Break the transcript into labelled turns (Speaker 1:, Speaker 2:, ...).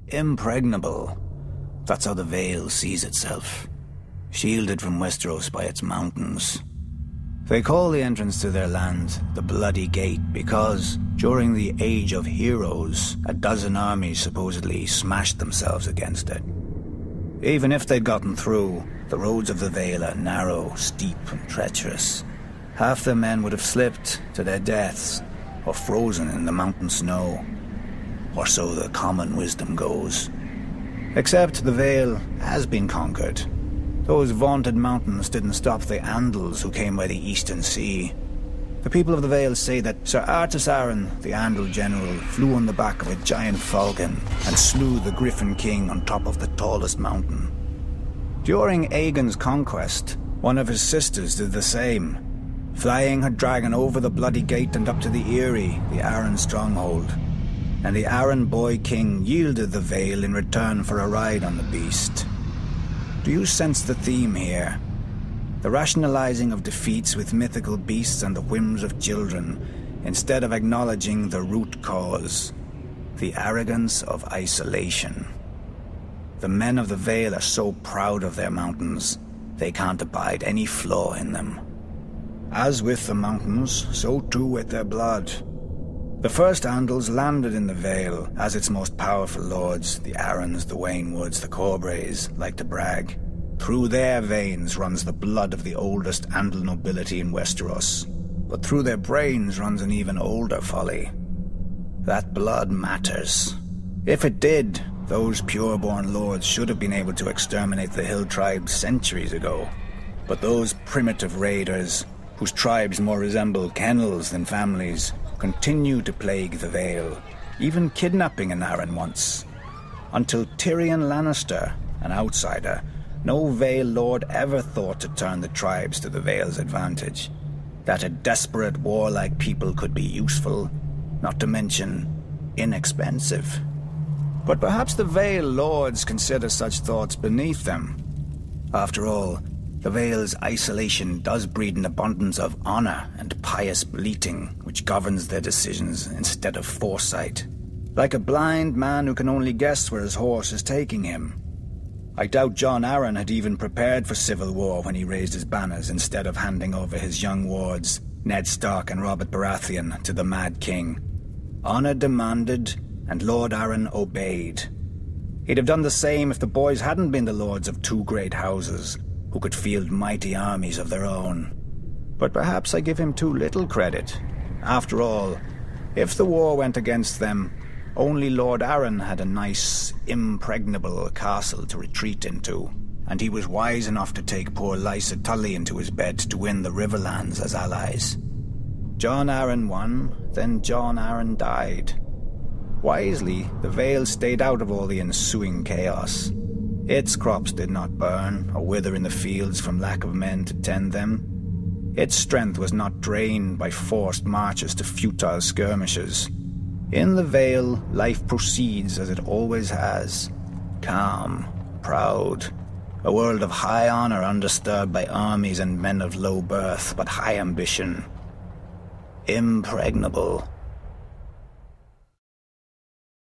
Speaker 1: Impregnable. That's how the Vale sees itself. Shielded from Westeros by its mountains. They call the entrance to their land the Bloody Gate because, during the Age of Heroes, a dozen armies supposedly smashed themselves against it. Even if they'd gotten through, the roads of the Vale are narrow, steep, and treacherous. Half their men would have slipped to their deaths, or frozen in the mountain snow. Or so the common wisdom goes. Except the Vale has been conquered. Those vaunted mountains didn't stop the Andals who came by the Eastern Sea. The people of the Vale say that Sir Artus Arryn, the Andal general, flew on the back of a giant falcon and slew the Griffin King on top of the tallest mountain. During Aegon's conquest, one of his sisters did the same, flying her dragon over the Bloody Gate and up to the Eyrie, the Arryn stronghold. And the Arryn boy king yielded the Vale in return for a ride on the beast. Do you sense the theme here? The rationalizing of defeats with mythical beasts and the whims of children, instead of acknowledging the root cause, the arrogance of isolation. The men of the Vale are so proud of their mountains, they can't abide any flaw in them. As with the mountains, so too with their blood. The first Andals landed in the Vale, as its most powerful lords, the Arryns, the Waynwoods, the Corbrays, like to brag. Through their veins runs the blood of the oldest Andal nobility in Westeros, but through their brains runs an even older folly. That blood matters. If it did, those pure-born lords should have been able to exterminate the hill tribes centuries ago. But those primitive raiders, whose tribes more resemble kennels than families, continue to plague the Vale, even kidnapping an Arryn once. Until Tyrion Lannister, an outsider, no Vale lord ever thought to turn the tribes to the Vale's advantage. That a desperate, warlike people could be useful, not to mention inexpensive. But perhaps the Vale lords consider such thoughts beneath them. After all, the Vale's isolation does breed an abundance of honor and pious bleating, which governs their decisions instead of foresight. Like a blind man who can only guess where his horse is taking him. I doubt Jon Arryn had even prepared for civil war when he raised his banners instead of handing over his young wards, Ned Stark and Robert Baratheon, to the Mad King. Honor demanded, and Lord Arryn obeyed. He'd have done the same if the boys hadn't been the lords of two great houses, who could field mighty armies of their own. But perhaps I give him too little credit. After all, if the war went against them, only Lord Arryn had a nice, impregnable castle to retreat into, and he was wise enough to take poor Lysa Tully into his bed to win the Riverlands as allies. Jon Arryn won, then Jon Arryn died. Wisely, the Vale stayed out of all the ensuing chaos. Its crops did not burn or wither in the fields from lack of men to tend them. Its strength was not drained by forced marches to futile skirmishes. In the Vale, life proceeds as it always has. Calm, proud. A world of high honor undisturbed by armies and men of low birth, but high ambition. Impregnable.